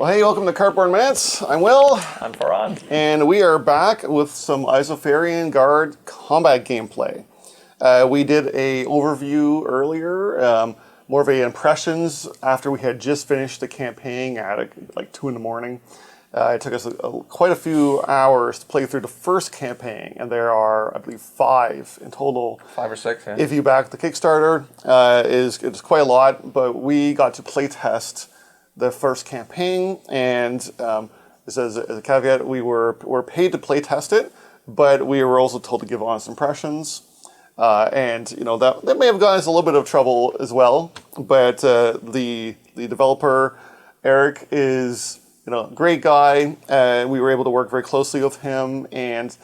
Well, hey, welcome to Cardboard Minutes. I'm Will. I'm Faran. And we are back with some Isofarian Guard combat gameplay. We did a overview earlier, more of a impressions after we had just finished the campaign at like 2 in the morning. It took us quite a few hours to play through the first campaign, and there are, I believe, 5 in total. 5 or 6, yeah. If you back the Kickstarter, it's quite a lot, but we got to playtest the first campaign, and this as a caveat, we were paid to playtest it, but we were also told to give honest impressions. And you know that may have gotten us a little bit of trouble as well, but the developer Eric is a great guy. We were able to work very closely with him, and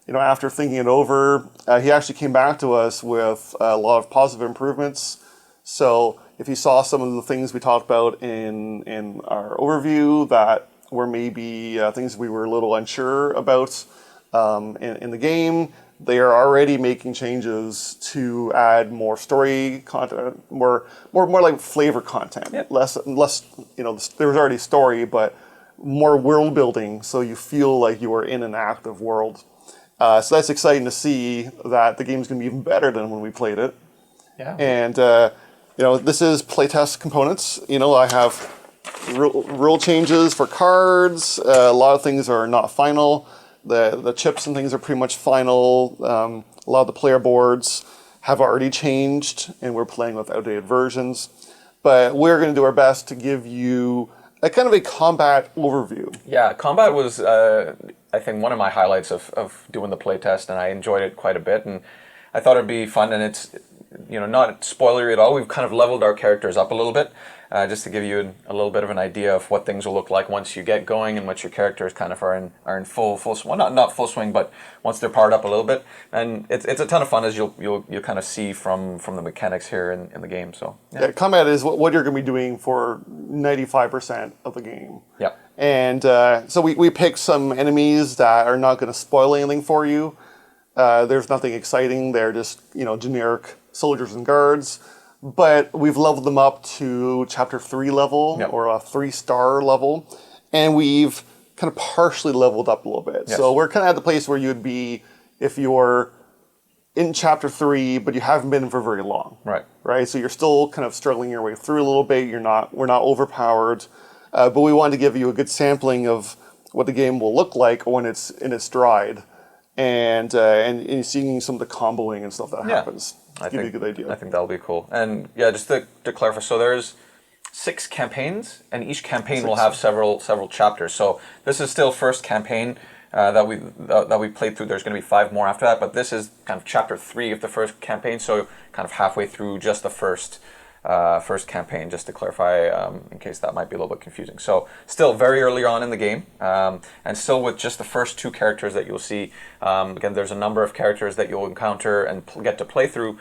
after thinking it over, he actually came back to us with a lot of positive improvements. So if you saw some of the things we talked about in our overview that were maybe things we were a little unsure about in the game, they are already making changes to add more story content, more like flavor content. Yep. Less, there was already story, but more world building, so you feel like you are in an active world. So that's exciting to see that the game's going to be even better than when we played it. Yeah. And this is playtest components. I have rule changes for cards. A lot of things are not final. The chips and things are pretty much final. A lot of the player boards have already changed, and we're playing with outdated versions. But we're going to do our best to give you a kind of a combat overview. Yeah, combat was, I think, one of my highlights of doing the playtest, and I enjoyed it quite a bit. And I thought it'd be fun, and it's not spoilery at all. We've kind of leveled our characters up a little bit, just to give you a little bit of an idea of what things will look like once you get going, and what your characters kind of are in full swing. Well, not full swing, but once they're powered up a little bit. And it's a ton of fun, as you'll kind of see from the mechanics here in the game. So yeah, combat is what you're going to be doing for 95% of the game. Yeah. And so we picked some enemies that are not going to spoil anything for you. There's nothing exciting. They're just generic soldiers and guards. But we've leveled them up to chapter 3 level, yep, or a 3-star level, and we've kind of partially leveled up a little bit. Yes. So we're kind of at the place where you'd be if you're in chapter 3, but you haven't been for very long. Right. So you're still kind of struggling your way through a little bit. We're not overpowered, but we wanted to give you a good sampling of what the game will look like when it's in its stride, and seeing some of the comboing and stuff that happens. Give you a good idea. I think that'll be cool. And yeah, just to clarify, so there's 6 campaigns, and each campaign will have several chapters. So this is still first campaign that we played through. There's going to be 5 more after that, but this is kind of chapter 3 of the first campaign. So kind of halfway through just the first campaign, just to clarify, in case that might be a little bit confusing. So still very early on in the game, and still with just the first 2 characters that you'll see. Again, there's a number of characters that you'll encounter and get to play through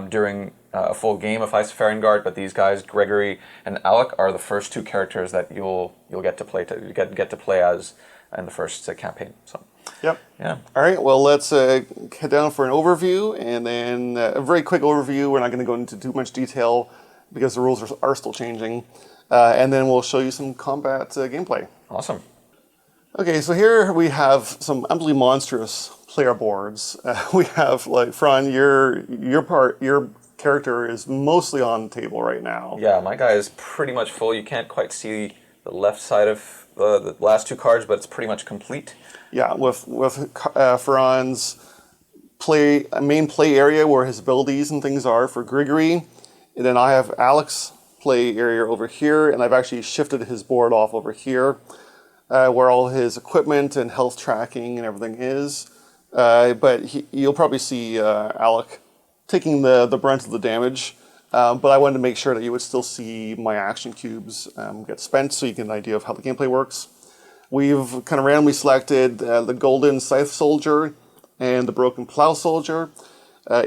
during a full game of Isofarian Guard, but these guys, Gregory and Alec, are the first 2 characters that you'll get to play as in the first campaign. So. Yep. Yeah. All right. Well, let's head down for an overview, and then a very quick overview. We're not going to go into too much detail because the rules are still changing, and then we'll show you some combat gameplay. Awesome. Okay, so here we have some absolutely monstrous player boards. We have, like, Fran, your character is mostly on the table right now. Yeah, my guy is pretty much full. You can't quite see the left side of the last 2 cards, but it's pretty much complete. Yeah, with Fran's main play area where his abilities and things are for Grigory, and then I have Alec's play area over here, and I've actually shifted his board off over here, where all his equipment and health tracking and everything is. But you'll probably see Alec taking the brunt of the damage. But I wanted to make sure that you would still see my action cubes get spent, so you get an idea of how the gameplay works. We've kind of randomly selected the Golden Scythe Soldier and the Broken Plow Soldier.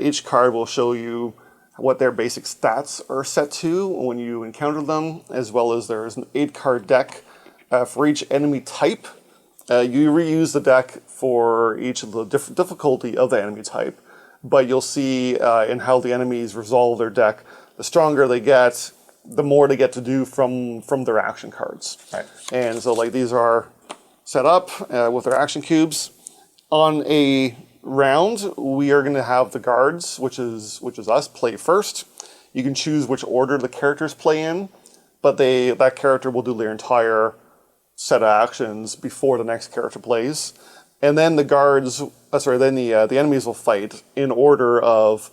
Each card will show you what their basic stats are set to when you encounter them, as well as there's an 8-card deck for each enemy type. You reuse the deck for each of the difficulty of the enemy type, but you'll see in how the enemies resolve their deck. The stronger they get, the more they get to do from their action cards. Right. And so like these are set up with their action cubes. On a round, we are going to have the guards, which is us, play first. You can choose which order the characters play in, but that character will do their entire set of actions before the next character plays. And then the enemies will fight in order of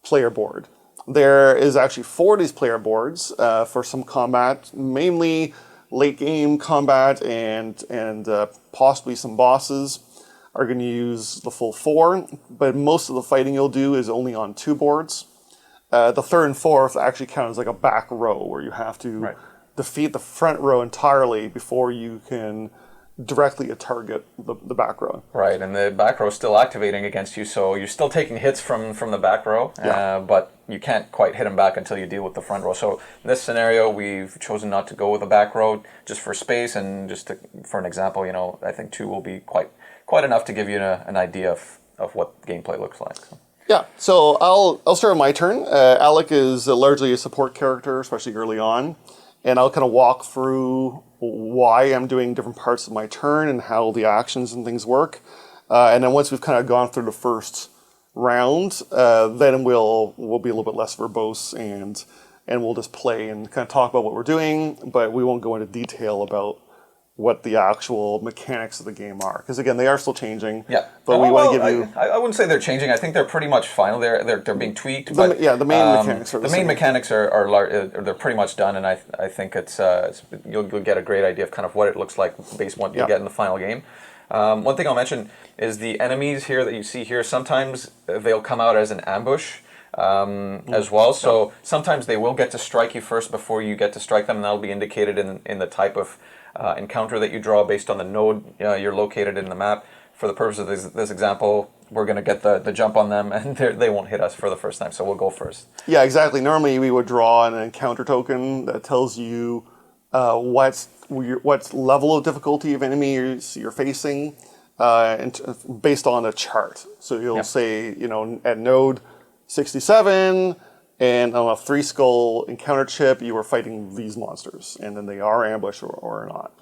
player board. There is actually 4 of these player boards for some combat, mainly late game combat and possibly some bosses are going to use the full 4, but most of the fighting you'll do is only on 2 boards. The 3rd and 4th actually count as like a back row where you have to defeat the front row entirely before you can directly target the back row. Right, and the back row is still activating against you, so you're still taking hits from the back row, but you can't quite hit them back until you deal with the front row. So in this scenario, we've chosen not to go with a back row just for space, and for an example, I think 2 will be quite enough to give you an idea of what gameplay looks like. So. Yeah, so I'll start my turn. Alec is largely a support character, especially early on, and I'll kind of walk through why I'm doing different parts of my turn and how the actions and things work. And then once we've kind of gone through the first round, then we'll be a little bit less verbose and we'll just play and kind of talk about what we're doing, but we won't go into detail about what the actual mechanics of the game are, because again, they are still changing. Yeah, but we want to give you. I wouldn't say they're changing. I think they're pretty much final. They're being tweaked. The main mechanics are the main mechanics are they're pretty much done, and I think you'll get a great idea of kind of what it looks like based on what you get in the final game. One thing I'll mention is the enemies here that you see here. Sometimes they'll come out as an ambush. As well, so sometimes they will get to strike you first before you get to strike them, and that'll be indicated in the type of encounter that you draw based on the node you're located in the map. For the purpose of this example, we're going to get the jump on them, and they won't hit us for the first time, so we'll go first. Yeah, exactly. Normally we would draw an encounter token that tells you what level of difficulty of enemy you're facing based on a chart. So you'll say, at node 67, and on a 3-skull encounter chip, you were fighting these monsters, and then they are ambush or not.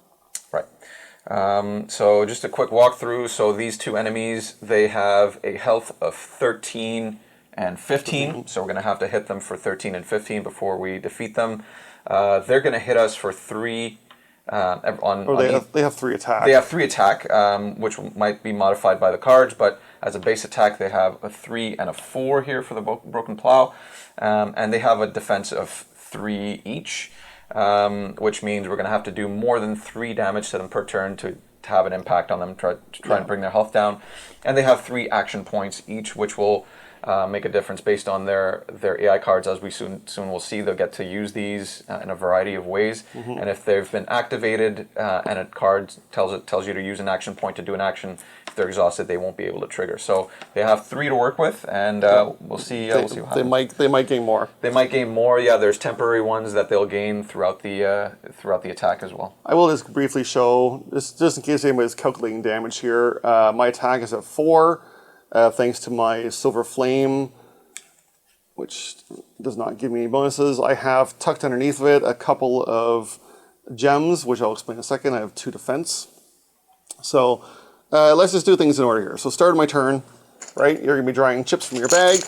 Right. So just a quick walkthrough. So these 2 enemies, they have a health of 13 and 15. So we're going to have to hit them for 13 and 15 before we defeat them. They're going to hit us for 3. They have 3 attack. They have 3 attack, which might be modified by the cards, but as a base attack, they have a 3 and a 4 here for the Broken Plow, and they have a defense of 3 each, which means we're going to have to do more than 3 damage to them per turn to have an impact on them, try and bring their health down. And they have 3 action points each, which will make a difference based on their AI cards. As we soon will see, they'll get to use these in a variety of ways. And if they've been activated and a card tells you to use an action point to do an action, if they're exhausted, they won't be able to trigger. So they have 3 to work with, and we'll see. We'll see what happens. They might gain more. They might gain more. Yeah, there's temporary ones that they'll gain throughout the attack as well. I will just briefly show, just in case anybody's calculating damage here. My attack is at 4. Thanks to my Silver Flame, which does not give me any bonuses. I have tucked underneath of it a couple of gems, which I'll explain in a second. I have 2 defense. So let's just do things in order here. So start of my turn, right? You're going to be drawing chips from your bag.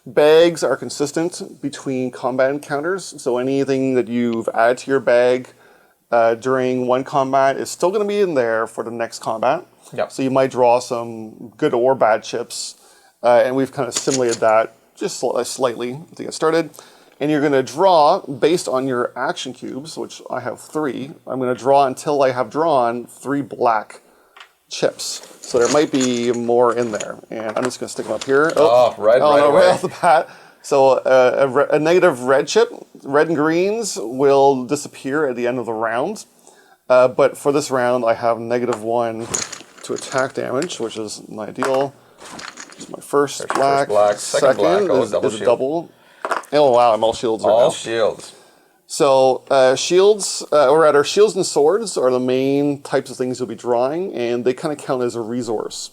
Bags are consistent between combat encounters. So anything that you've added to your bag during one combat is still going to be in there for the next combat. Yep. So you might draw some good or bad chips, and we've kind of simulated that just slightly to get started. And you're going to draw based on your action cubes, which I have 3. I'm going to draw until I have drawn 3 black chips. So there might be more in there, and I'm just going to stick them up here. Right off the bat. So a negative red chip, red and greens, will disappear at the end of the round. But for this round, I have -1 to attack damage, which is not ideal. It's my first black. Second black. is a double. Oh wow, I'm all shields right now. All shields. So shields, or rather shields and swords are the main types of things you'll be drawing, and they kind of count as a resource,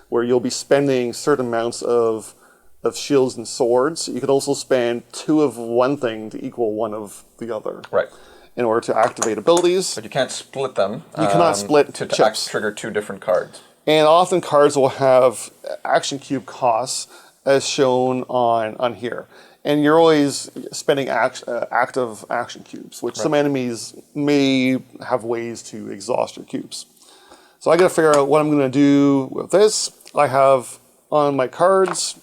where you'll be spending certain amounts of of shields and swords. You could also spend 2 of one thing to equal 1 of the other. Right. In order to activate abilities. But you can't split them. You cannot split to chips. trigger 2 different cards. And often cards will have action cube costs as shown on here. And you're always spending active action cubes, which some enemies may have ways to exhaust your cubes. So I got to figure out what I'm going to do with this. I have on my cards,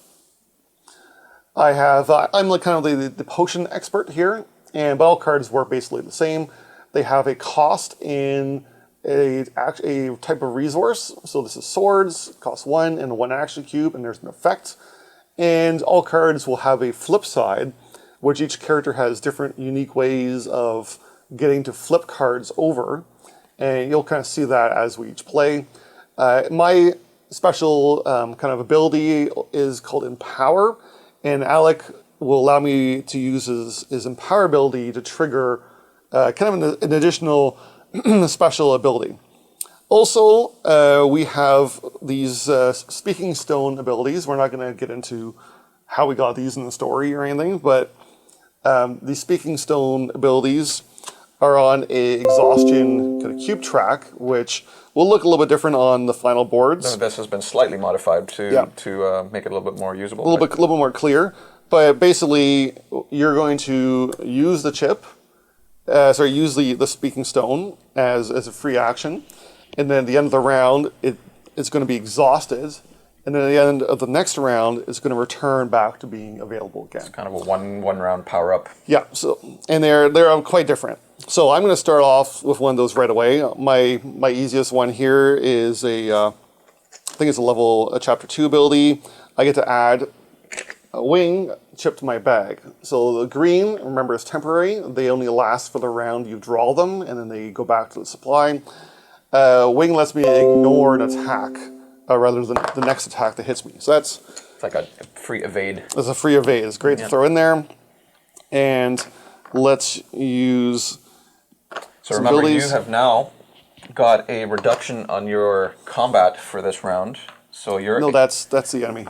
I'm like kind of the potion expert here, but all cards work basically the same. They have a cost in a type of resource. So this is swords, costs 1 and 1 action cube, and there's an effect. And all cards will have a flip side, which each character has different unique ways of getting to flip cards over. And you'll kind of see that as we each play. My special kind of ability is called Empower, and Alec will allow me to use his Empower ability to trigger kind of an additional special ability. Also, we have these Speaking Stone abilities. We're not going to get into how we got these in the story or anything, but these Speaking Stone abilities are on a exhaustion kind of cube track, which will look a little bit different on the final boards. No, this has been slightly modified to make it a little bit more usable. A little bit more clear. But basically, you're going to use the chip, use the Speaking Stone as a free action. And then at the end of the round, it's going to be exhausted. And then at the end of the next round, it's going to return back to being available again. It's kind of a one round power up. Yeah, and they're quite different. So I'm going to start off with one of those right away. My easiest one here is I think it's a chapter 2 ability. I get to add a wing chip to my bag. So the green, remember, is temporary. They only last for the round you draw them, and then they go back to the supply. Wing lets me ignore an attack rather than the next attack that hits me. So it's like a free evade. It's a free evade. It's great to throw in there. And let's use. So remember, you have now got a reduction on your combat for this round. So you're that's the enemy.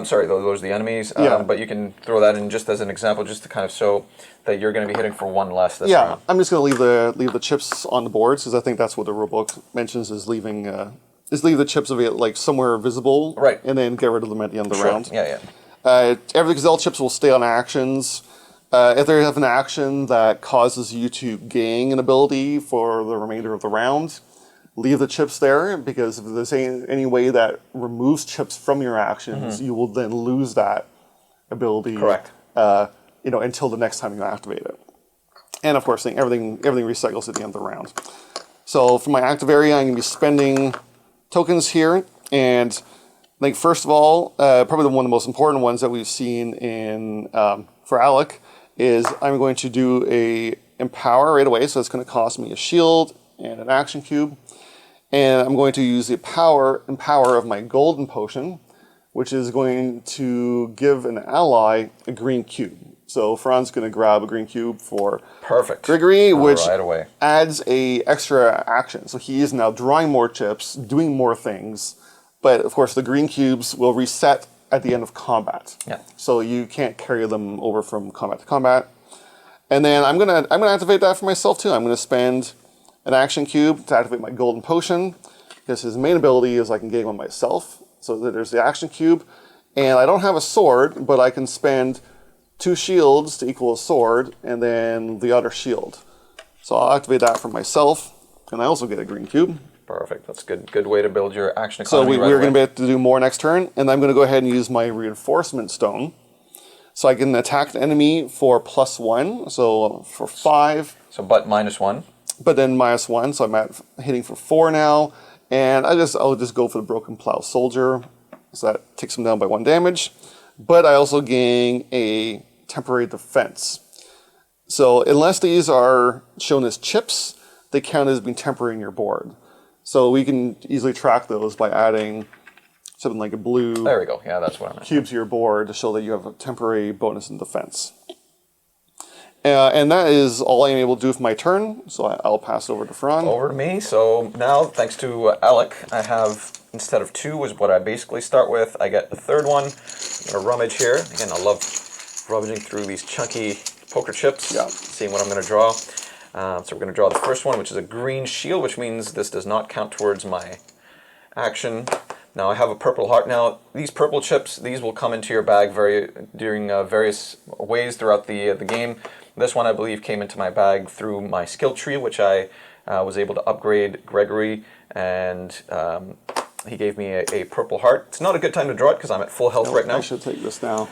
Sorry, those are the enemies. But you can throw that in just as an example, just to kind of show that you're going to be hitting for 1 less this round. I'm just going to leave the chips on the boards because I think that's what the rulebook mentions is leave the chips like somewhere visible, right, and then get rid of them at the end of the round. Yeah. Because all chips will stay on actions. If they have an action that causes you to gain an ability for the remainder of the round, leave the chips there, because if there's any way that removes chips from your actions, you will then lose that ability. Correct. Until the next time you activate it. And of course, everything recycles at the end of the round. So for my active area, I'm going to be spending tokens here, and I think first of all, probably one of the most important ones that we've seen in for Alec is I'm going to do a Empower right away, so it's going to cost me a shield and an action cube. And I'm going to use the Empower of my golden potion, which is going to give an ally a green cube. So Fran's going to grab a green cube for Gregory, which adds a extra action. So he is now drawing more chips, doing more things, but of course the green cubes will reset at the end of combat. Yeah. So you can't carry them over from combat to combat. And then I'm gonna activate that for myself too. I'm gonna spend an action cube to activate my golden potion, because his main ability is I can gain one myself. So there's the action cube, and I don't have a sword, but I can spend 2 shields to equal a sword, and then the other shield. So I'll activate that for myself, and I also get a green cube. Perfect. That's a good way to build your action economy. So we're going to be able to do more next turn, and I'm going to go ahead and use my reinforcement stone. So I can attack an enemy for +1, so for 5. So but -1. But then -1, so I'm hitting for 4 now, and I'll just go for the Broken Plow Soldier, so that takes him down by 1 damage. But I also gain a temporary defense. So unless these are shown as chips, they count as being temporary in your board. So we can easily track those by adding something like a blue there we go. Yeah, that's what I meant. Cube to your board to show that you have a temporary bonus in defense. And that is all I'm able to do with my turn, so I'll pass it over to Fran. Over to me. So now, thanks to Alec, I have, instead of 2, was what I basically start with, I get the third one. I'm going to rummage here. Again, I love rummaging through these chunky poker chips, seeing what I'm going to draw. So we're going to draw the first one, which is a green shield, which means this does not count towards my action. Now I have a purple heart. Now these purple chips, these will come into your bag during various ways throughout the game. This one, I believe, came into my bag through my skill tree, which I was able to upgrade Gregory, and he gave me a purple heart. It's not a good time to draw it because I'm at full health right now. I should take this now.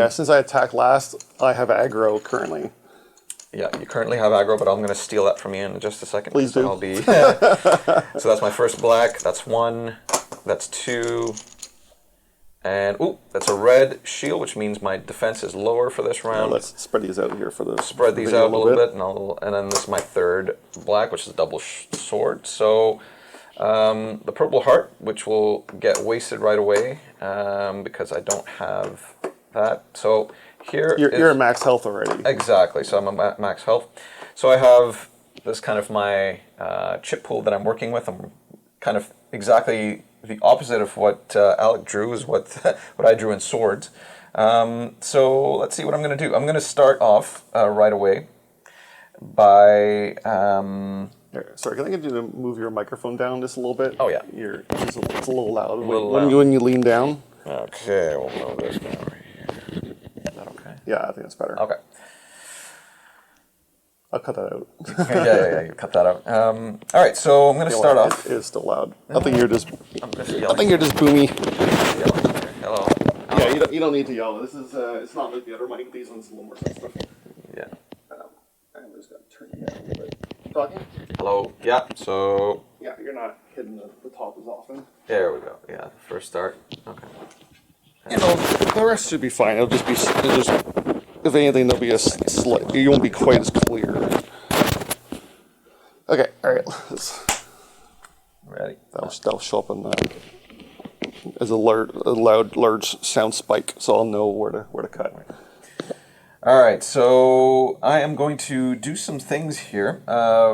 Since I attacked last, I have aggro currently. Yeah, you currently have aggro, but I'm going to steal that from you in just a second. Please do. I'll be so that's my first black. That's 1. That's 2. And, ooh, that's a red shield, which means my defense is lower for this round. Let's spread these out here for the Spread these out a little bit, and then this is my third black, which is a double sword. So the purple heart, which will get wasted right away because I don't have that. So here you're at max health already. Exactly. So I'm at max health. So I have this kind of my chip pool that I'm working with. I'm kind of exactly the opposite of what Alec drew is what I drew in swords. So let's see what I'm going to do. I'm going to start off right away by... Sorry, can I get you to move your microphone down just a little bit? Oh, yeah. It's a little loud. Loud. When you lean down. Okay, we'll move this down right here. Is that okay? Yeah, I think that's better. Okay. I'll cut that out. yeah, you cut that out. All right, so I'm going to start off. It is still loud. I think you're just. I'm just yelling. I think you're just boomy. Hello. Yeah, you don't need to yell. This is it's not like the other mic. These ones are a little more sensitive. Yeah. I'm just gonna turn you down a little bit. Talking? Hello. Yeah. So. Yeah, you're not hitting the top as often. There we go. Yeah. First start. Okay. You know, the rest should be fine. It'll just be if anything, there'll be a slight. You won't be quite as clear. Okay. All right. Ready. That'll show up on the as a loud, large sound spike, so I'll know where to cut. All right, so I am going to do some things here.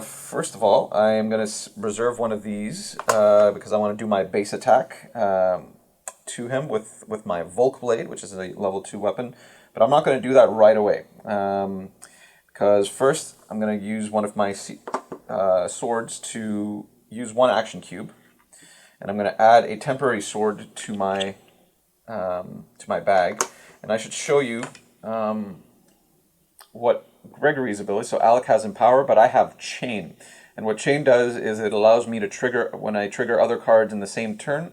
First of all, I am going to reserve one of these because I want to do my base attack to him with my Volk Blade, which is a level 2 weapon. But I'm not going to do that right away because first I'm going to use one of my swords to use 1 action cube. And I'm going to add a temporary sword to my bag, and I should show you what Gregory's ability. So Alec has Empower, but I have Chain, and what Chain does is it allows me to trigger when I trigger other cards in the same turn.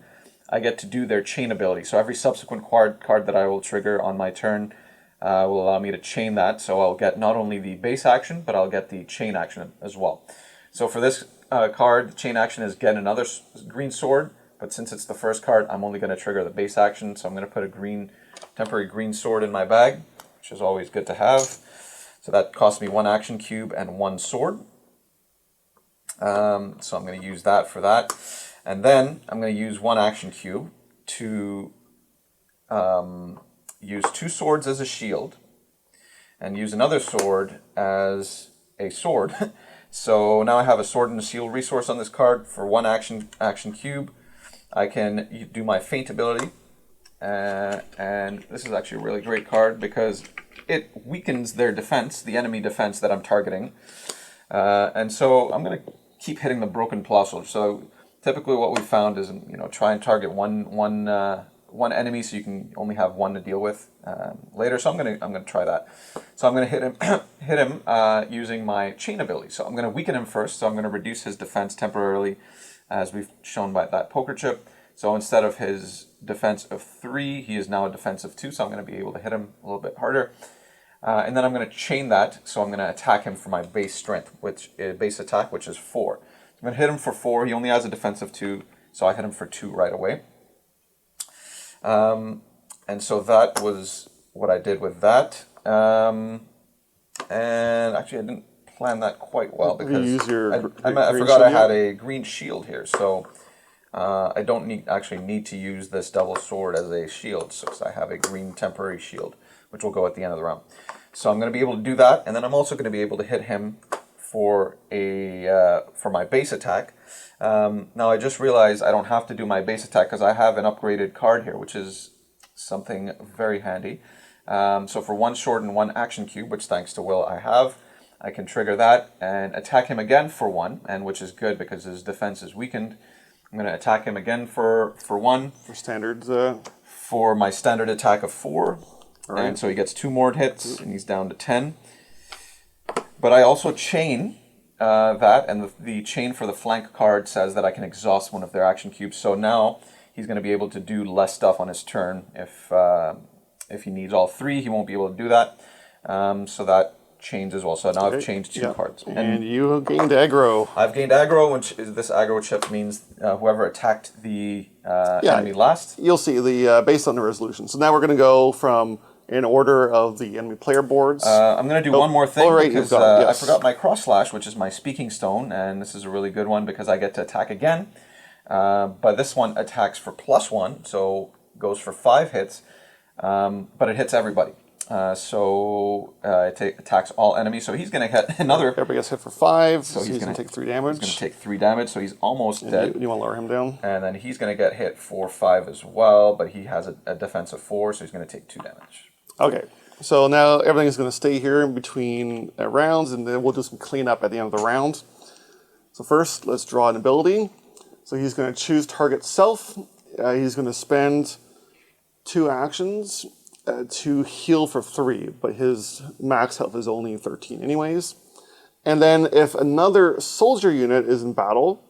I get to do their Chain ability. So every subsequent card that I will trigger on my turn will allow me to chain that. So I'll get not only the base action, but I'll get the chain action as well. So for this card, the chain action is get another green sword, but since it's the first card, I'm only going to trigger the base action, so I'm going to put a temporary green sword in my bag, which is always good to have. So that costs me 1 action cube and 1 sword. So I'm going to use that for that. And then I'm going to use 1 action cube to use 2 swords as a shield, and use another sword as a sword. So now I have a sword and a shield resource on this card for 1 action cube. I can do my feint ability, and this is actually a really great card because it weakens their defense, the enemy defense that I'm targeting. And so I'm going to keep hitting the broken plausible. So typically what we found is, try and target one enemy so you can only have 1 to deal with later. So I'm gonna try that. So I'm gonna hit him using my chain ability. So I'm gonna weaken him first. So I'm gonna reduce his defense temporarily, as we've shown by that poker chip. So instead of his defense of 3, he is now a defense of 2. So I'm gonna be able to hit him a little bit harder. And then I'm gonna chain that. So I'm gonna attack him for my base strength, base attack, which is 4. So I'm gonna hit him for 4. He only has a defense of 2, so I hit him for 2 right away. And so that was what I did with that. And actually, I didn't plan that quite well because I forgot I had a green shield here. So I don't actually need to use this double sword as a shield, so I have a green temporary shield, which will go at the end of the round. So I'm going to be able to do that, and then I'm also going to be able to hit him for my base attack. Now I just realized I don't have to do my base attack because I have an upgraded card here, which is something very handy. So for 1 sword and 1 action cube, which thanks to Will I have, I can trigger that and attack him again for 1, and which is good because his defense is weakened. I'm going to attack him again for 1. For standard. For my standard attack of 4. Right. And so he gets 2 more hits, and he's down to 10. But I also chain that, and the chain for the flank card says that I can exhaust one of their action cubes. So now he's going to be able to do less stuff on his turn. If he needs all 3, he won't be able to do that. So that chains as well. So now I've changed 2 cards. And you have gained aggro. I've gained aggro, which is this aggro chip means whoever attacked the enemy last. You'll see the based on the resolution. So now we're going to go from in order of the enemy player boards. I'm going to do one more thing because yes. I forgot my cross slash, which is my speaking stone, and this is a really good one because I get to attack again. But this one attacks for +1, so goes for 5 hits, but it hits everybody. It attacks all enemies, so he's going to hit another. Everybody gets hit for 5, so he's going to take 3 damage. He's going to take 3 damage, so he's almost dead. You want to lower him down? And then he's going to get hit for 5 as well, but he has a defense of 4, so he's going to take 2 damage. Okay, so now everything is going to stay here in between rounds, and then we'll do some cleanup at the end of the round. So first, let's draw an ability. So he's going to choose target self. He's going to spend 2 actions to heal for 3, but his max health is only 13 anyways. And then if another soldier unit is in battle,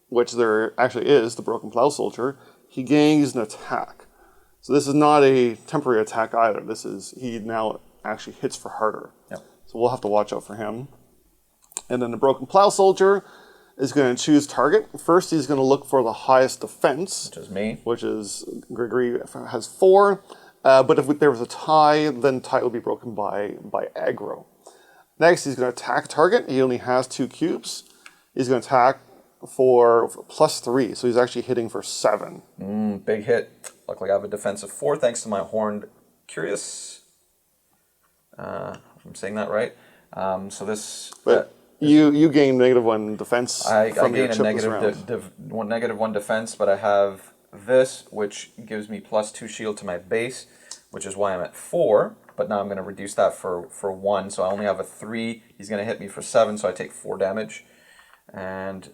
which there actually is, the Broken Plow Soldier, he gains an attack. So this is not a temporary attack either. This is, he now actually hits for harder. Yep. So we'll have to watch out for him. And then the Broken Plow Soldier is going to choose target. First, he's going to look for the highest defense. Which is me. Which is, Gregory has 4. But if there was a tie, then tie will be broken by aggro. Next, he's going to attack target. He only has 2 cubes. He's going to attack for +3, so he's actually hitting for 7. Big hit. Luckily, I have a defense of 4 thanks to my Horned Curious. If I'm saying that right. So this. But you gain -1 defense. I from gain your a -1 defense, but I have this, which gives me +2 shield to my base, which is why I'm at 4. But now I'm going to reduce that for 1, so I only have a 3. He's going to hit me for 7, so I take 4 damage, and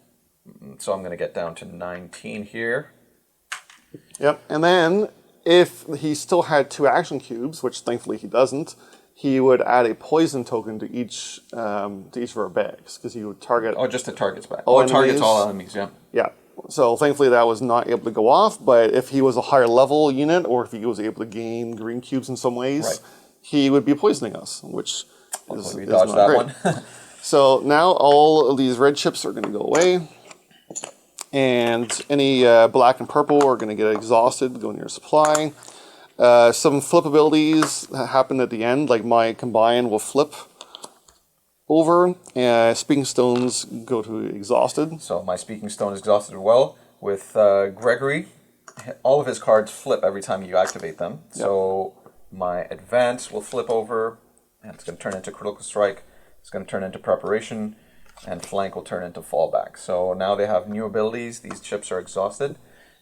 so I'm going to get down to 19 here. Yep, and then if he still had 2 action cubes, which thankfully he doesn't, he would add a poison token to each of our bags, because he would target. Oh, just the target's back. All targets all enemies. Yeah. Yeah. So thankfully that was not able to go off, but if he was a higher level unit, or if he was able to gain green cubes in some ways, he would be poisoning us, which is dodged not that great. one. So now all of these red chips are going to go away, and any black and purple are going to get exhausted, go in your supply. Some flip abilities happen at the end, like my combine will flip over, and Speaking Stones go to exhausted. So my Speaking Stone is exhausted as well. With Gregory, all of his cards flip every time you activate them. Yep. So my Advance will flip over, and it's going to turn into Critical Strike. It's going to turn into Preparation, and Flank will turn into Fallback. So now they have new abilities. These chips are exhausted,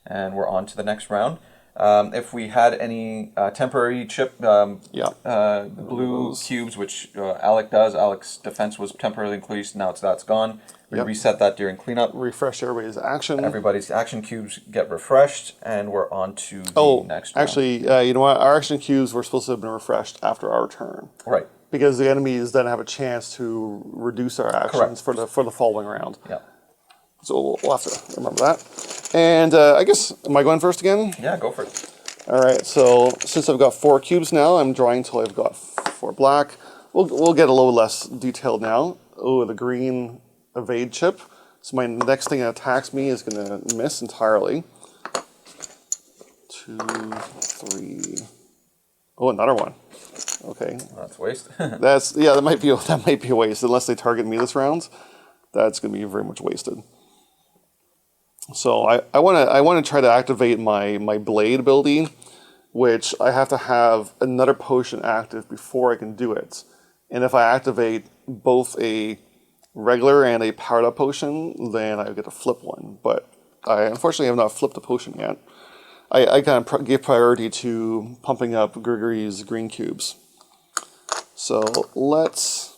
and we're on to the next round. If we had any temporary chip, blue cubes, which Alec does, Alec's defense was temporarily increased, now that's gone. We reset that during cleanup. Refresh everybody's action. Everybody's action cubes get refreshed, and we're on to the next round. Actually, you know what? Our action cubes were supposed to have been refreshed after our turn. Right. Because the enemies then have a chance to reduce our actions for the following round. Yeah. So we'll have to remember that. And I guess, am I going first again? Yeah, go for it. All right, so since I've got 4 cubes now, I'm drawing until I've got 4 black. We'll get a little less detailed now. Oh, the green evade chip. So my next thing that attacks me is going to miss entirely. 2, 3. Oh, another one. Okay. That's a waste. That might be a waste unless they target me this round. That's going to be very much wasted. So I want to try to activate my blade ability, which I have to have another potion active before I can do it. And if I activate both a regular and a powered up potion, then I get to flip one. But I unfortunately have not flipped a potion yet. I kind of give priority to pumping up Grigory's green cubes. So let's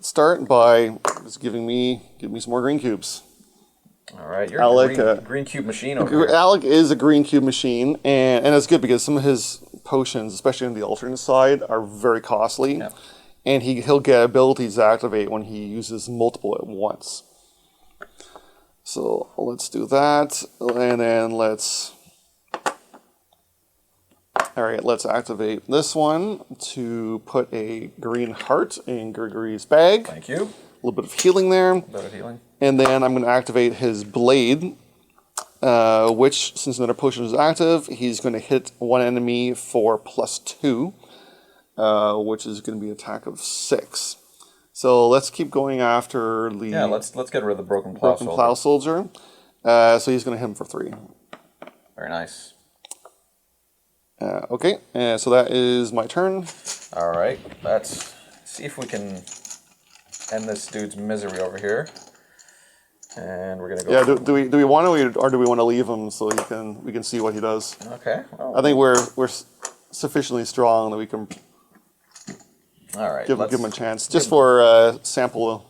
start by just give me some more green cubes. All right, you're Alec, a green cube machine over here. Alec is a green cube machine, and it's good because some of his potions, especially on the alternate side, are very costly. Yeah. And he'll get abilities to activate when he uses multiple at once. So let's do that, and then let's activate this one to put a green heart in Grigory's bag. Thank you. A little bit of healing there. A bit of healing. And then I'm going to activate his blade, which, since another potion is active, he's going to hit one enemy for +2, which is going to be an attack of 6. So let's keep going after the... Yeah, let's get rid of the Broken Plow Soldier. So he's going to hit him for 3. Very nice. Okay, so that is my turn. All right, let's see if we can end this dude's misery over here. And we're gonna go. Yeah, do we want to, or do we want to leave him so we can see what he does? Okay. Well, I think we're sufficiently strong that we can. All right. Give him a chance, just for sample.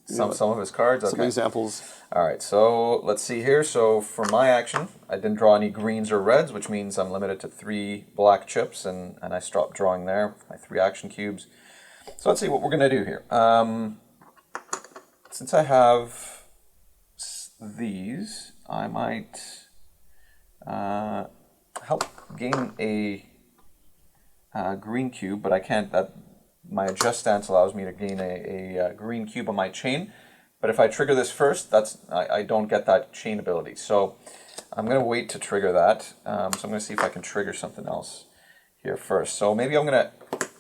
Some of his cards. Okay. Some examples. All right. So let's see here. So for my action, I didn't draw any greens or reds, which means I'm limited to 3 black chips, and I stopped drawing there. My 3 action cubes. So let's see what we're gonna do here. Since I have these, I might help gain a green cube, but I can't. That my adjust stance allows me to gain a green cube on my chain. But if I trigger this first, I don't get that chain ability. So I'm going to wait to trigger that. So I'm going to see if I can trigger something else here first. So maybe I'm going to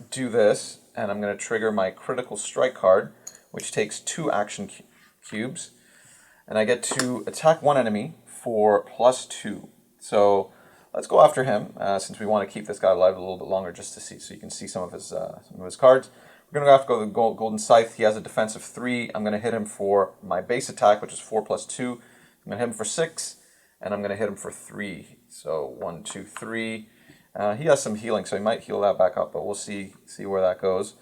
do this, and I'm going to trigger my critical strike card, which takes 2 action cubes. And I get to attack one enemy for +2. So let's go after him, since we want to keep this guy alive a little bit longer, just to see, so you can see some of his cards. We're going to have to go to the Golden Scythe. He has a defense of 3. I'm going to hit him for my base attack, which is 4 + 2. I'm going to hit him for 6, and I'm going to hit him for 3. So 1, 2, 3. He has some healing, so he might heal that back up, but we'll see where that goes.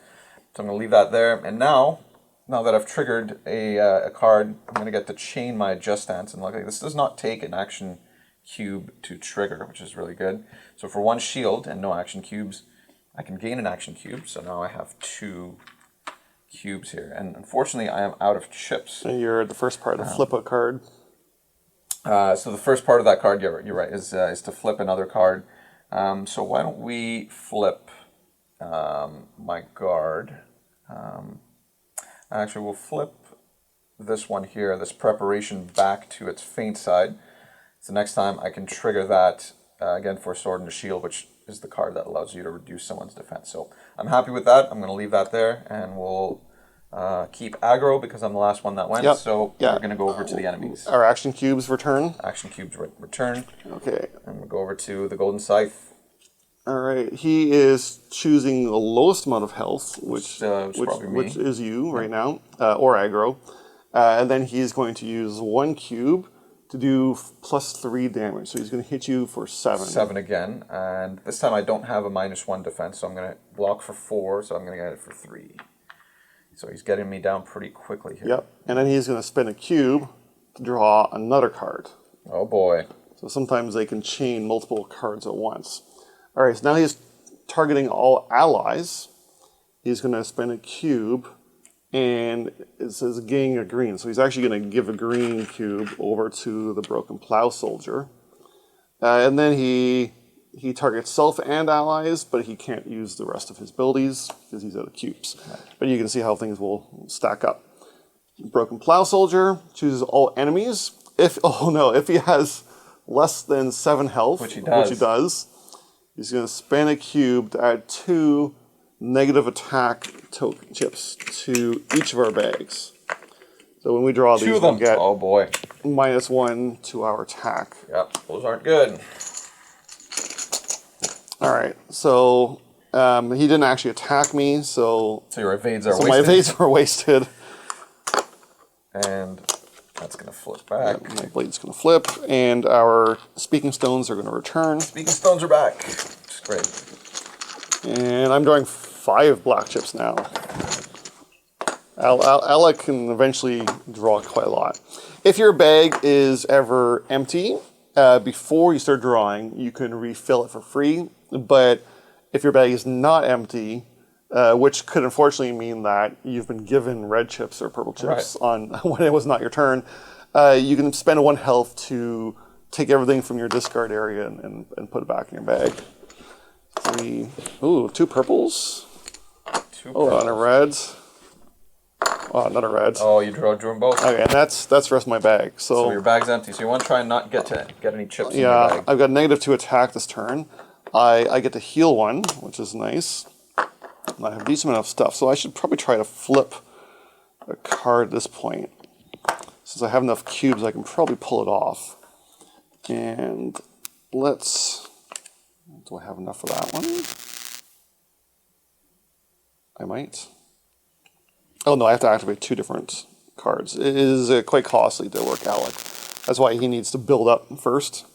So I'm going to leave that there. And now that I've triggered a card, I'm going to get to chain my adjust stance. And look, this does not take an action cube to trigger, which is really good. So for 1 shield and no action cubes, I can gain an action cube. So now I have 2 cubes here. And unfortunately, I am out of chips. And you're the first part to flip a card. So the first part of that card, you're right, is to flip another card. So why don't we flip my guard? Actually, we'll flip this one here, this preparation, back to its faint side. So next time I can trigger that again for Sword and Shield, which is the card that allows you to reduce someone's defense. So I'm happy with that. I'm going to leave that there, and we'll keep aggro because I'm the last one that went. Yep. So we're going to go over to the enemies. Our action cubes return. Action cubes return. Okay. And we'll go over to the Golden Scythe. All right. He is choosing the lowest amount of health, which is you right now, or aggro. And then he's going to use 1 cube to do +3 damage. So he's going to hit you for 7. 7 again. And this time I don't have a -1 defense, so I'm going to block for 4, so I'm going to get it for 3. So he's getting me down pretty quickly here. Yep. And then he's going to spend a cube to draw another card. Oh boy. So sometimes they can chain multiple cards at once. All right, so now he's targeting all allies. He's going to spend a cube, and it says gain a green. So he's actually going to give a green cube over to the Broken Plow Soldier. And then he targets self and allies, but he can't use the rest of his abilities because he's out of cubes. Right. But you can see how things will stack up. Broken Plow Soldier chooses all enemies. If he has less than 7 health, which he does, he's going to spend a cube to add 2 negative attack token chips to each of our bags. So when we draw these, we'll get -1 to our attack. Yep, those aren't good. All right, so He didn't actually attack me, so your evades are my wasted. evades were wasted. And that's going to flip back. My blade's going to flip, and our speaking stones are going to return. Speaking stones are back. Which is great. And I'm drawing 5 black chips now. Alec can eventually draw quite a lot. If your bag is ever empty, before you start drawing, you can refill it for free. But if your bag is not empty, which could unfortunately mean that you've been given red chips or purple chips on when it was not your turn, you can spend 1 health to take everything from your discard area and put it back in your bag. 3, 2 purples. 2 purples. And a red. Oh, another red. Oh, you drew them both. Okay, and that's the rest of my bag. So your bag's empty. So you want to try and not get any chips in your yeah, bag. I've got -2 attack this turn. I get to heal 1, which is nice. And I have decent enough stuff, so I should probably try to flip a card at this point. Since I have enough cubes, I can probably pull it off. And do I have enough for that one? I might. Oh no, I have to activate 2 different cards. It is quite costly to work Alec. That's why he needs to build up first.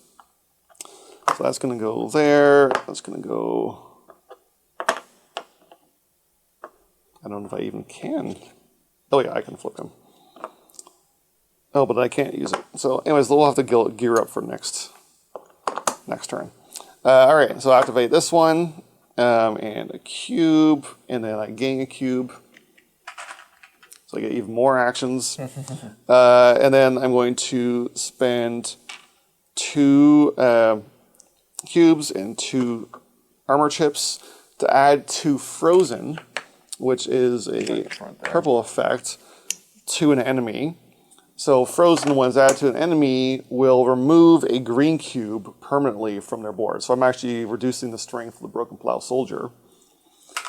So that's going to go there. That's going to go... I don't know if I even can. Oh yeah, I can flip him. Oh, but I can't use it. So anyways, we'll have to gear up for next turn. All right, so I activate this one, and a cube, and then I gain a cube. So I get even more actions. And then I'm going to spend 2 cubes and 2 armor chips to add 2 frozen, which is a purple effect, to an enemy. So frozen ones added to an enemy will remove a green cube permanently from their board. So I'm actually reducing the strength of the Broken Plow Soldier,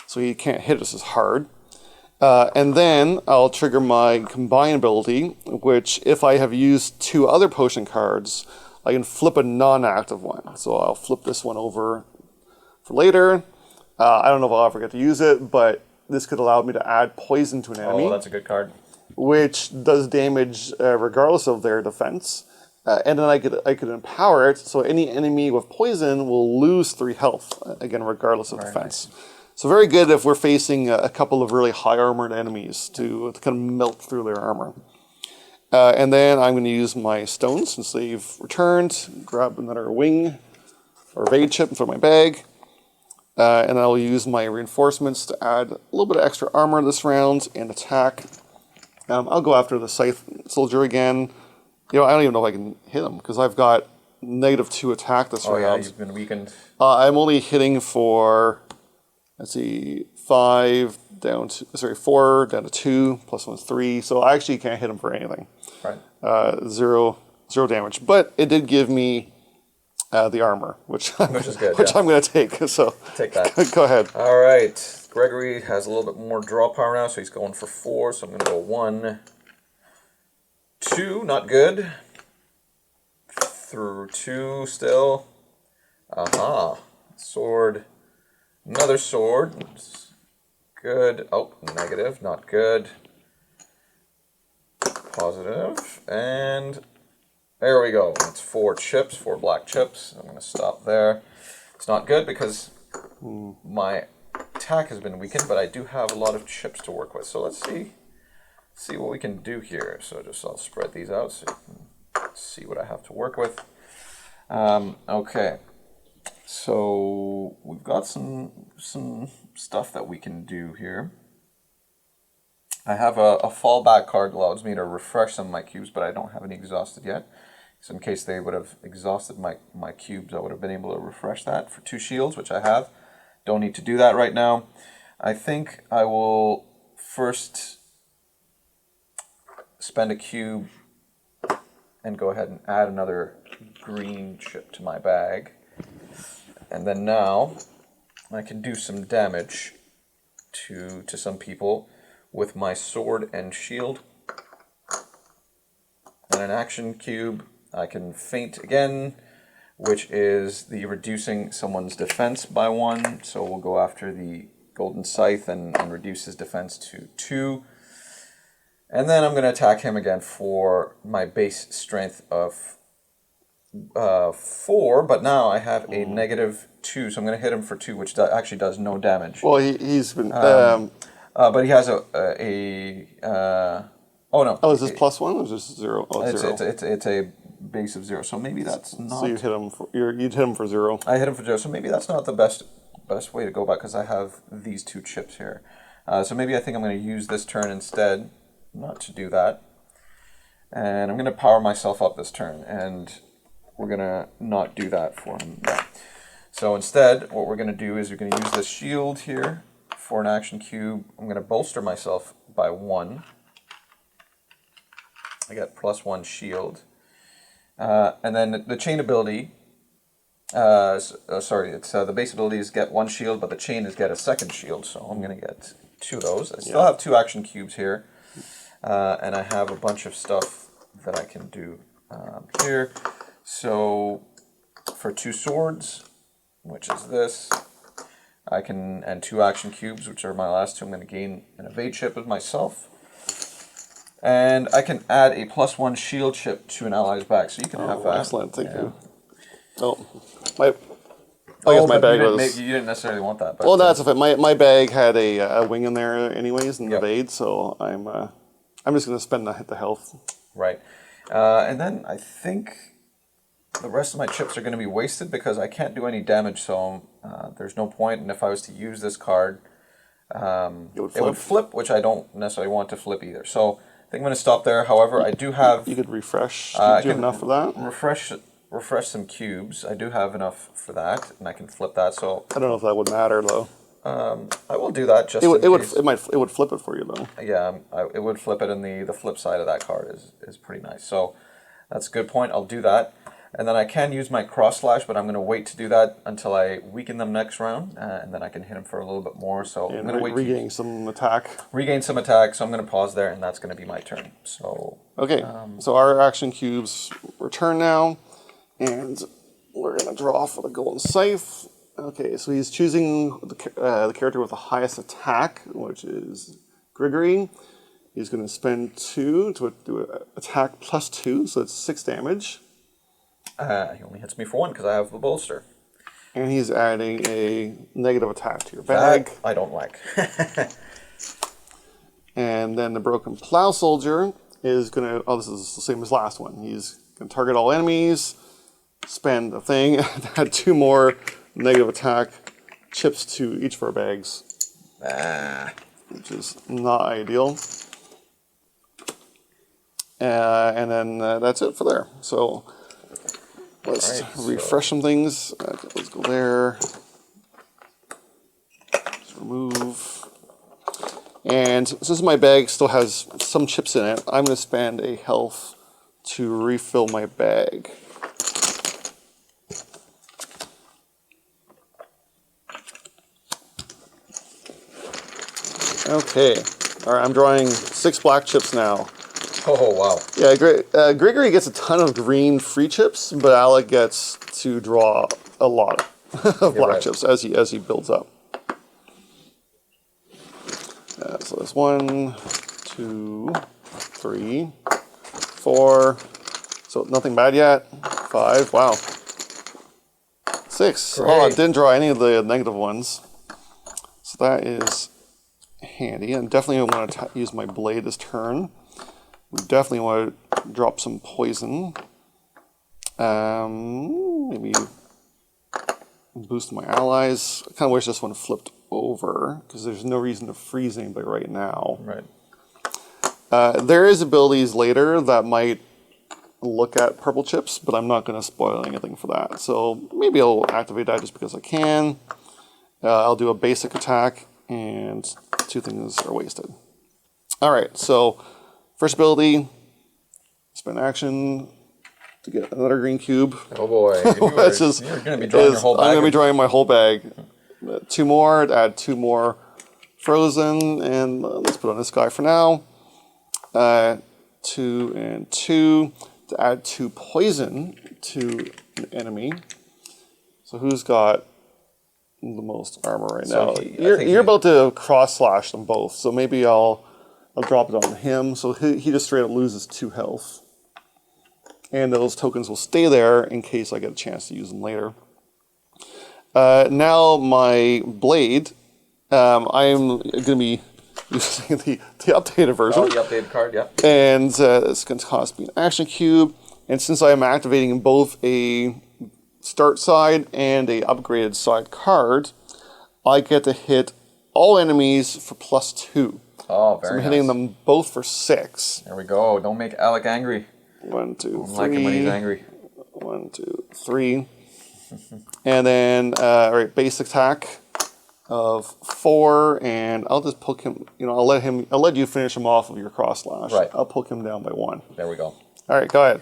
so he can't hit us as hard. And then I'll trigger my Combine ability, which if I have used 2 other potion cards, I can flip a non-active one. So I'll flip this one over for later. I don't know if I'll ever get to use it, but this could allow me to add poison to an enemy. Oh, that's a good card. Which does damage regardless of their defense. And then I could empower it, so any enemy with poison will lose 3 health, again, regardless of defense. Nice. So very good if we're facing a couple of really high armored enemies to kind of melt through their armor. And then I'm going to use my stones since they've returned, grab another wing or evade chip and throw my bag. And I'll use my reinforcements to add a little bit of extra armor this round and attack. I'll go after the Scythe Soldier again. I don't even know if I can hit him because I've got -2 attack this round. Oh yeah, you've been weakened. I'm only hitting for, let's see, 4 down to 2, plus 1's 3. So I actually can't hit him for anything. Right. 0 damage. But it did give me the armor, which is good, I'm going to take. So take that. Go ahead. All right. Gregory has a little bit more draw power now, so he's going for 4. So I'm going to go 1, 2, not good. Through 2 still. Aha. Sword. Another sword. Good. Oh, negative. Not good. Positive. And there we go. It's 4 chips, 4 black chips. I'm going to stop there. It's not good because my attack has been weakened, but I do have a lot of chips to work with. So let's see what we can do here. So I'll spread these out so you can see what I have to work with. Okay. So we've got some stuff that we can do here. I have a fallback card that allows me to refresh some of my cubes, but I don't have any exhausted yet. So in case they would have exhausted my cubes, I would have been able to refresh that for 2 shields, which I have. Don't need to do that right now. I think I will first spend a cube and go ahead and add another green chip to my bag. And then now I can do some damage to some people with my sword and shield. And an action cube, I can feint again which is the reducing someone's defense by 1. So we'll go after the Golden Scythe and reduce his defense to 2. And then I'm going to attack him again for my base strength of 4, but now I have a -2, so I'm going to hit him for 2, which actually does no damage. Well, he's been... but he has oh no. Oh, is this +1 or is this 0? Oh, it's 0. It's a base of 0, so maybe that's not... So you hit him for... You'd hit him for 0. I hit him for 0, so maybe that's not the best way to go about, because I have these 2 chips here. So maybe I think I'm going to use this turn instead, not to do that. And I'm going to power myself up this turn, and we're going to not do that for him. Yeah. So instead, what we're going to do is we're going to use this shield here for an action cube. I'm going to bolster myself by 1. I got +1 shield. And then the chain ability, sorry, it's the base ability is get 1 shield, but the chain is get a 2nd shield. So I'm going to get 2 of those. I still have 2 action cubes here. And I have a bunch of stuff that I can do here. So for 2 swords, which is this, I can, and 2 action cubes, which are my last 2, I'm going to gain an evade chip of myself. And I can add a +1 shield chip to an ally's back, so you can have that. Excellent, thank you. Oh, I guess my bag was... You didn't necessarily want that. But well, that's a fit. My bag had a wing in there anyways, and evade, so I'm just going to spend the health. Right. And then I think the rest of my chips are going to be wasted because I can't do any damage, so there's no point. And if I was to use this card, it would flip, which I don't necessarily want to flip either. So I think I'm going to stop there. However, I do have... You could refresh. Do you have enough for that? Refresh some cubes. I do have enough for that, and I can flip that. So I don't know if that would matter, though. I will do that just in case. It would flip it for you, though. Yeah, it would flip it, and the flip side of that card is pretty nice. So that's a good point. I'll do that. And then I can use my cross slash, but I'm going to wait to do that until I weaken them next round, and then I can hit them for a little bit more. So I'm going to wait. Regain some attack. Regain some attack, so I'm going to pause there, and that's going to be my turn. So okay, so our action cubes return now, and we're going to draw for the Golden Scythe. Okay, so he's choosing the character with the highest attack, which is Grigory. He's going to spend 2 to do an attack +2, so it's 6 damage. He only hits me for 1 because I have the bolster. And he's adding a negative attack to your bag. That I don't like. And then the Broken Plow Soldier is going to... Oh, this is the same as last one. He's going to target all enemies, spend a thing, and add 2 more negative attack chips to each of our bags. Which is not ideal. And then that's it for there. So... Let's refresh some things. Okay, let's go there. Let's remove. And since my bag still has some chips in it, I'm going to spend a health to refill my bag. Okay. All right, I'm drawing 6 black chips now. Oh, wow. Yeah, Grigory gets a ton of green free chips, but Alec gets to draw a lot of black chips as he builds up. So there's 1, 2, 3, 4. So nothing bad yet. 5. Wow. 6. Great. Oh, I didn't draw any of the negative ones. So that is handy. And definitely want to use my blade this turn. We definitely want to drop some poison. Maybe boost my allies. I kind of wish this one flipped over because there's no reason to freeze anybody right now. Right. There is abilities later that might look at purple chips, but I'm not going to spoil anything for that. So maybe I'll activate that just because I can. I'll do a basic attack, and 2 things are wasted. All right, so... First ability, spend action to get another green cube. Oh boy, you're going to be drawing your whole bag. I'm going to be drawing my whole bag. 2 more, add 2 more frozen, and let's put on this guy for now. 2 and 2 to add 2 poison to an enemy. So who's got the most armor right So now? he- You're about to cross slash them both, so maybe I'll drop it on him. So he just straight up loses 2 health. And those tokens will stay there in case I get a chance to use them later. Now my blade, I'm going to be using the updated version. Oh, the updated card, yeah. And it's going to cost me an action cube. And since I am activating both a start side and a upgraded side card, I get to hit all enemies for +2. Oh, very So I'm hitting nice. them both for 6. There we go. Don't make Alec angry. 1, 2, 3. I like him when he's angry. 1, 2, 3. And then, all right, base attack of 4, and I'll just poke him. You know, I'll let you finish him off of your cross slash. Right. I'll poke him down by 1. There we go. All right, go ahead.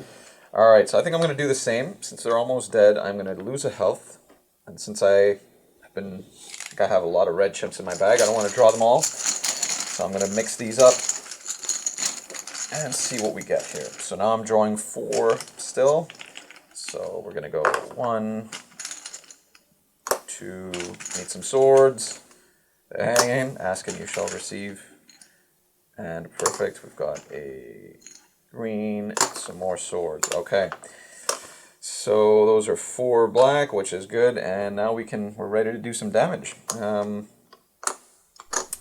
All right, so I think I'm going to do the same. Since they're almost dead, I'm going to lose a health. And since I think I have a lot of red chips in my bag, I don't want to draw them all. So I'm going to mix these up and see what we get here. So now I'm drawing 4 still. So we're going to go 1, 2, need some swords. The hanging, ask and you shall receive. And perfect, we've got a green, some more swords. Okay. So those are 4 black, which is good, and now we're ready to do some damage. I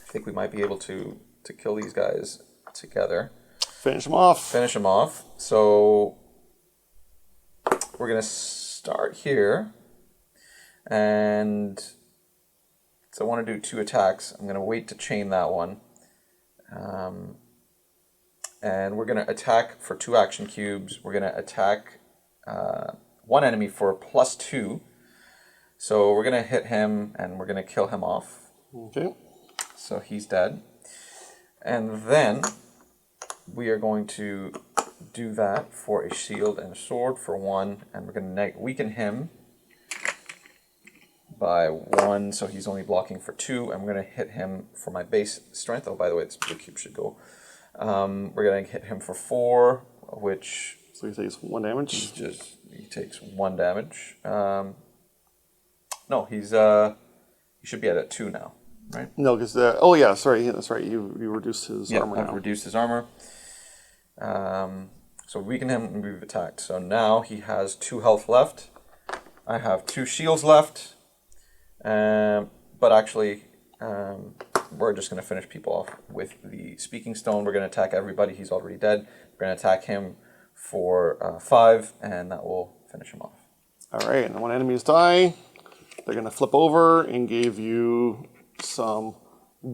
think we might be able to kill these guys together. Finish him off. Finish them off. So we're gonna start here, and so I want to do 2 attacks. I'm gonna wait to chain that one. And we're going to attack for 2 action cubes. We're going to attack 1 enemy for +2. So we're going to hit him and we're going to kill him off. Okay. So he's dead. And then we are going to do that for a shield and a sword for 1. And we're going to weaken him by 1. So he's only blocking for 2. And we're going to hit him for my base strength. Oh, by the way, this blue cube should go. We're going to hit him for 4, which... So he takes 1 damage? He takes 1 damage. No, he should be at 2 now, right? No, because oh yeah, sorry, that's right. You reduced his armor I've now. reduced his armor. So weaken him and we've attacked. So now he has 2 health left. I have 2 shields left. But actually... we're just going to finish people off with the Speaking Stone. We're going to attack everybody. He's already dead. We're going to attack him for 5, and that will finish him off. All right, and when enemies die, they're going to flip over and give you some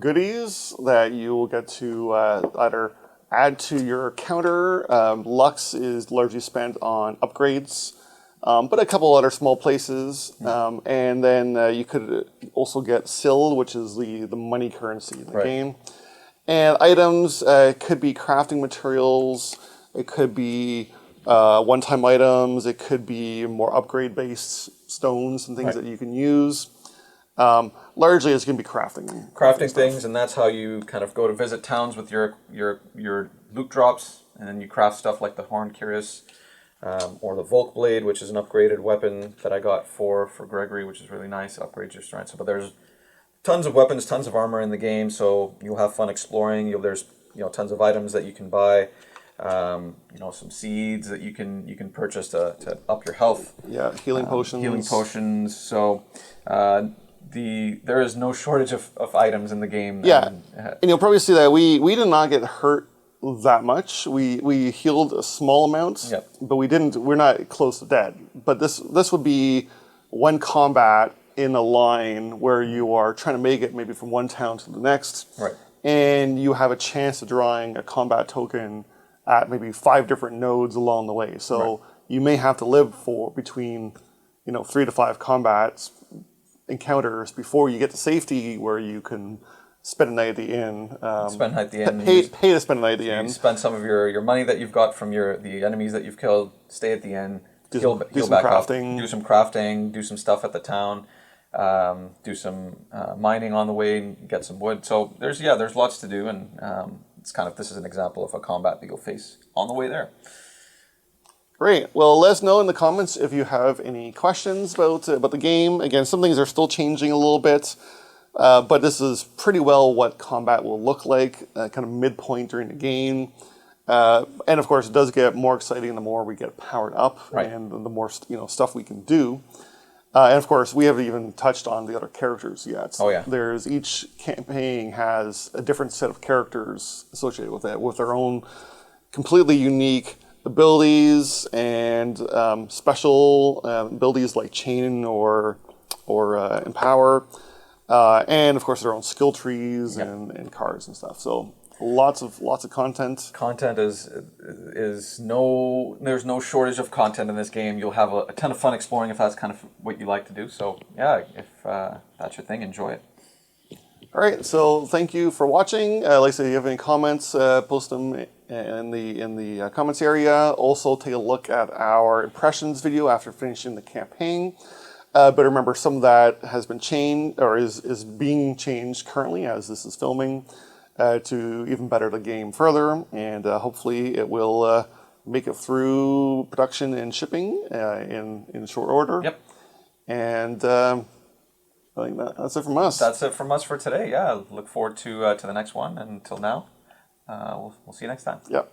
goodies that you will get to either add to your counter. Lux is largely spent on upgrades. But a couple other small places, and then you could also get Sil, which is the money currency in the game. And items could be crafting materials, it could be one-time items, it could be more upgrade-based stones and things that you can use. Largely, it's going to be crafting. Crafting things, and that's how you kind of go to visit towns with your loot drops, and then you craft stuff like the Horn Cuirass. Or the Volk Blade, which is an upgraded weapon that I got for Gregory, which is really nice. Upgrades your strength. But there's tons of weapons, tons of armor in the game, so you'll have fun exploring. There's tons of items that you can buy. Some seeds that you can purchase to up your health. Yeah, healing potions. Healing potions. So there is no shortage of items in the game. Yeah, and you'll probably see that we did not get hurt that much. We healed a small amount, but we're not close to dead. But this would be one combat in a line where you are trying to make it maybe from one town to the next. Right. And you have a chance of drawing a combat token at maybe 5 different nodes along the way. So you may have to live for between 3 to 5 combats encounters before you get to safety where you can spend a night at the inn. Spend a night at the inn. Pay to spend a night at the inn. Spend some of your money that you've got from the enemies that you've killed. Stay at the inn. Do some crafting. Do some crafting. Do some stuff at the town. Do some mining on the way and get some wood. So there's lots to do, and this is an example of a combat that you'll face on the way there. Great. Well, let us know in the comments if you have any questions about the game. Again, some things are still changing a little bit, but this is pretty well what combat will look like, kind of midpoint during the game. And of course, it does get more exciting the more we get powered up, Right. and the more stuff we can do. And of course, we haven't even touched on the other characters yet. Oh, yeah. Each campaign has a different set of characters associated with it, with their own completely unique abilities and special abilities like Chain or Empower, and of course their own skill trees and cards and stuff. So lots of content. Content is no, there's no shortage of content in this game. You'll have a ton of fun exploring if that's kind of what you like to do. So yeah, if that's your thing, enjoy it. All right, so thank you for watching. Like I said, if you have any comments, post them in the comments area. Also, take a look at our impressions video after finishing the campaign. But remember, some of that has been changed or is being changed currently as this is filming to even better the game further, and hopefully it will make it through production and shipping in short order. Yep. And I think that's it from us. That's it from us for today. Yeah, look forward to the next one. And until now, we'll see you next time. Yep.